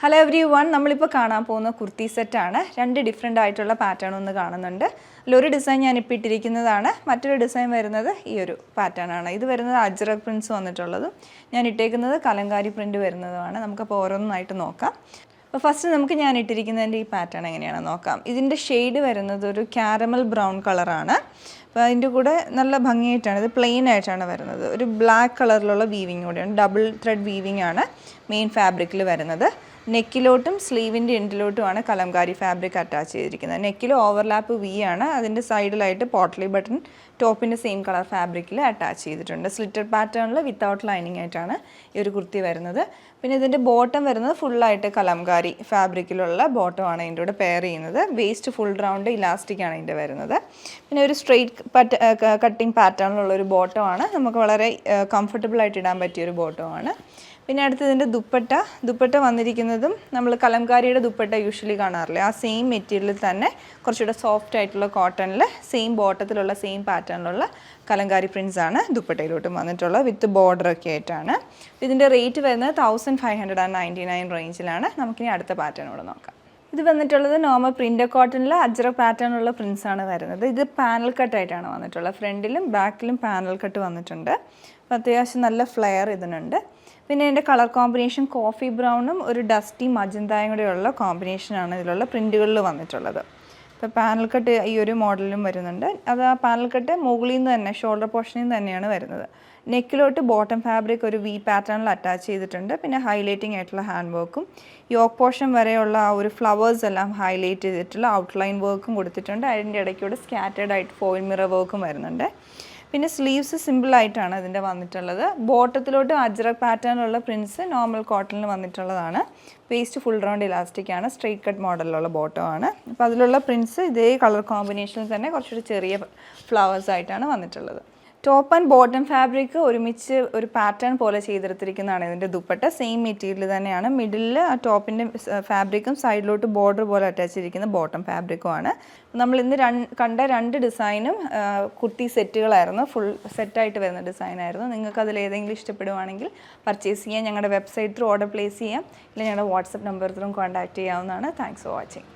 Hello every one, നമ്മളിപ്പോൾ കാണാൻ പോകുന്ന കുർത്തി സെറ്റാണ്. രണ്ട് ഡിഫറെൻ്റ് ആയിട്ടുള്ള പാറ്റേൺ ഒന്ന് കാണുന്നുണ്ട്. അതിലൊരു ഡിസൈൻ ഞാനിപ്പോൾ ഇട്ടിരിക്കുന്നതാണ്, മറ്റൊരു ഡിസൈൻ വരുന്നത് ഈ ഒരു പാറ്റേൺ ആണ്. ഇത് വരുന്നത് അജ്രക് പ്രിൻസ് വന്നിട്ടുള്ളതും ഞാൻ ഇട്ടേക്കുന്നത് കലങ്കാരി പ്രിൻറ്റ് വരുന്നതുമാണ്. നമുക്കപ്പോൾ ഓരോന്നായിട്ട് നോക്കാം. അപ്പോൾ ഫസ്റ്റ് നമുക്ക് ഞാൻ ഇട്ടിരിക്കുന്നതിൻ്റെ ഈ പാറ്റേൺ എങ്ങനെയാണെന്ന് നോക്കാം. ഇതിൻ്റെ ഷെയ്ഡ് വരുന്നത് ഒരു കാരമൽ ബ്രൗൺ കളറാണ്. അപ്പോൾ അതിൻ്റെ കൂടെ നല്ല ഭംഗിയായിട്ടാണ്, ഇത് പ്ലെയിൻ ആയിട്ടാണ് വരുന്നത്. ഒരു ബ്ലാക്ക് കളറിലുള്ള വീവിങ് കൂടെയാണ്, ഡബിൾ ത്രെഡ് വീവിങ് ആണ് മെയിൻ ഫാബ്രിക്കിൽ വരുന്നത്. നെക്കിലോട്ടും സ്ലീവിൻ്റെ എൻഡിലോട്ടുമാണ് കലംകാരി ഫാബ്രിക് അറ്റാച്ച് ചെയ്തിരിക്കുന്നത്. നെക്കിൽ ഓവർലാപ്പ് വി ആണ്, അതിൻ്റെ സൈഡിലായിട്ട് പോട്ട്ലി ബട്ടൺ ടോപ്പിൻ്റെ സെയിം കളർ ഫാബ്രിക്കിൽ അറ്റാച്ച് ചെയ്തിട്ടുണ്ട്. സ്ലിറ്റഡ് പാറ്റേണിൽ വിത്തൗട്ട് ലൈനിങ് ആയിട്ടാണ് ഈ ഒരു കുർത്തി വരുന്നത്. പിന്നെ ഇതിൻ്റെ ബോട്ടം വരുന്നത് ഫുള്ളായിട്ട് കലംകാരി ഫാബ്രിക്കിലുള്ള ബോട്ടമാണ് ഇതിൻ്റെ കൂടെ പെയർ ചെയ്യുന്നത്. വേസ്റ്റ് ഫുൾ റൗണ്ട് ഇലാസ്റ്റിക് ആണ് ഇതിൻ്റെ വരുന്നത്. പിന്നെ ഒരു സ്ട്രെയിറ്റ് കട്ടിങ് പാറ്റേണിലുള്ള ഒരു ബോട്ടമാണ്, നമുക്ക് വളരെ കംഫർട്ടബിൾ ആയിട്ട് ഇടാൻ പറ്റിയൊരു ബോട്ടമാണ്. പിന്നെ അടുത്ത് ഇതിൻ്റെ ദുപ്പട്ട വന്നിരിക്കുന്നതും നമ്മൾ കലംകാരിയുടെ ദുപ്പട്ട യൂഷ്വലി കാണാറില്ലേ, ആ സെയിം മെറ്റീരിയലിൽ തന്നെ കുറച്ചുകൂടെ സോഫ്റ്റ് ആയിട്ടുള്ള കോട്ടണിൽ സെയിം ബോട്ടത്തിലുള്ള സെയിം പാറ്റേണിലുള്ള കലംകാരി പ്രിൻസ് ആണ് ദുപ്പട്ടയിലോട്ടും വന്നിട്ടുള്ളത്, വിത്ത് ബോർഡറൊക്കെ ആയിട്ടാണ്. ഇതിൻ്റെ റേറ്റ് വരുന്നത് 1599 റേഞ്ചിലാണ്. നമുക്കിനി അടുത്ത പാറ്റേൺ കൂടെ നോക്കാം. ഇത് വന്നിട്ടുള്ളത് നോർമൽ പ്രിൻ്റ് കോട്ടണിൽ അജ്രക് പാറ്റേണുള്ള പ്രിൻസ് ആണ് വരുന്നത്. ഇത് പാനൽ കട്ടായിട്ടാണ് വന്നിട്ടുള്ളത്. ഫ്രണ്ടിലും ബാക്കിലും പാനൽ കട്ട് വന്നിട്ടുണ്ട്. അപ്പോൾ അത്യാവശ്യം നല്ല ഫ്ലെയർ ഇതിനുണ്ട്. പിന്നെ ഇതിൻ്റെ കളർ കോമ്പിനേഷൻ കോഫി ബ്രൗണും ഒരു ഡസ്റ്റി മജന്തായും കൂടെയുള്ള കോമ്പിനേഷനാണ് ഇതിലുള്ള പ്രിൻറ്റുകളിൽ വന്നിട്ടുള്ളത്. ഇപ്പോൾ പാനൽ കട്ട് ഈ ഒരു മോഡലിലും വരുന്നുണ്ട്. അത് ആ പാനൽ കട്ട് മുകളിൽ നിന്ന് തന്നെ ഷോൾഡർ പോർഷനിൽ നിന്ന് തന്നെയാണ് വരുന്നത്. നെക്കിലോട്ട് ബോട്ടം ഫാബ്രിക് ഒരു വി പാറ്റേണിൽ അറ്റാച്ച് ചെയ്തിട്ടുണ്ട്. പിന്നെ ഹൈലൈറ്റിംഗ് ആയിട്ടുള്ള ഹാൻഡ് വർക്കും യോക്ക് പോർഷൻ വരെയുള്ള ആ ഒരു ഫ്ലവേഴ്സ് എല്ലാം ഹൈലൈറ്റ് ചെയ്തിട്ടുള്ള ഔട്ട്ലൈൻ വർക്കും കൊടുത്തിട്ടുണ്ട്. അതിൻ്റെ ഇടയ്ക്കൂടെ സ്കാറ്റേഡ് ആയിട്ട് ഫോയിൽ മിറർ വർക്കും വരുന്നുണ്ട്. പിന്നെ സ്ലീവ്സ് സിമ്പിളായിട്ടാണ് ഇതിൻ്റെ വന്നിട്ടുള്ളത്. ബോട്ടത്തിലോട്ട് അജ്രക് പാറ്റേണിലുള്ള പ്രിൻസ് നോർമൽ കോട്ടണിൽ വന്നിട്ടുള്ളതാണ്. വേസ്റ്റ് ഫുൾ റൗണ്ട് ഇലാസ്റ്റിക് ആണ്, സ്ട്രെയിറ്റ് കട്ട് മോഡലിലുള്ള ബോട്ടമാണ്. അപ്പോൾ അതിലുള്ള പ്രിൻസ് ഇതേ കളർ കോമ്പിനേഷനിൽ തന്നെ കുറച്ചൊരു ചെറിയ ഫ്ലവേഴ്സ് ആയിട്ടാണ് വന്നിട്ടുള്ളത്. ടോപ്പ് ആൻഡ് ബോട്ടം ഫാബ്രിക് ഒരുമിച്ച് ഒരു പാറ്റേൺ പോലെ ചെയ്തെടുത്തിരിക്കുന്നതാണ് ഇതിൻ്റെ ദുപ്പട്ട. സെയിം മെറ്റീരിയൽ തന്നെയാണ്. മിഡിലിൽ ആ ടോപ്പിൻ്റെ ഫാബ്രിക്കും സൈഡിലോട്ട് ബോർഡർ പോലെ അറ്റാച്ച് ചെയ്തിരിക്കുന്ന ബോട്ടം ഫാബ്രിക്കുമാണ്. നമ്മൾ ഇന്ന് കണ്ട രണ്ട് ഡിസൈനും കുർത്തി സെറ്റുകളായിരുന്നു, ഫുൾ സെറ്റായിട്ട് വരുന്ന ഡിസൈനായിരുന്നു. നിങ്ങൾക്ക് അതിൽ ഏതെങ്കിലും ഇഷ്ടപ്പെടുവാണെങ്കിൽ പർച്ചേസ് ചെയ്യാം. ഞങ്ങളുടെ വെബ്സൈറ്റ് ത്രൂ ഓർഡർ പ്ലേസ് ചെയ്യാം, ഇല്ലെങ്കിൽ ഞങ്ങളുടെ വാട്സപ്പ് നമ്പർ ത്രൂ കോൺടാക്റ്റ് ചെയ്യാവുന്നതാണ്. Thanks for watching.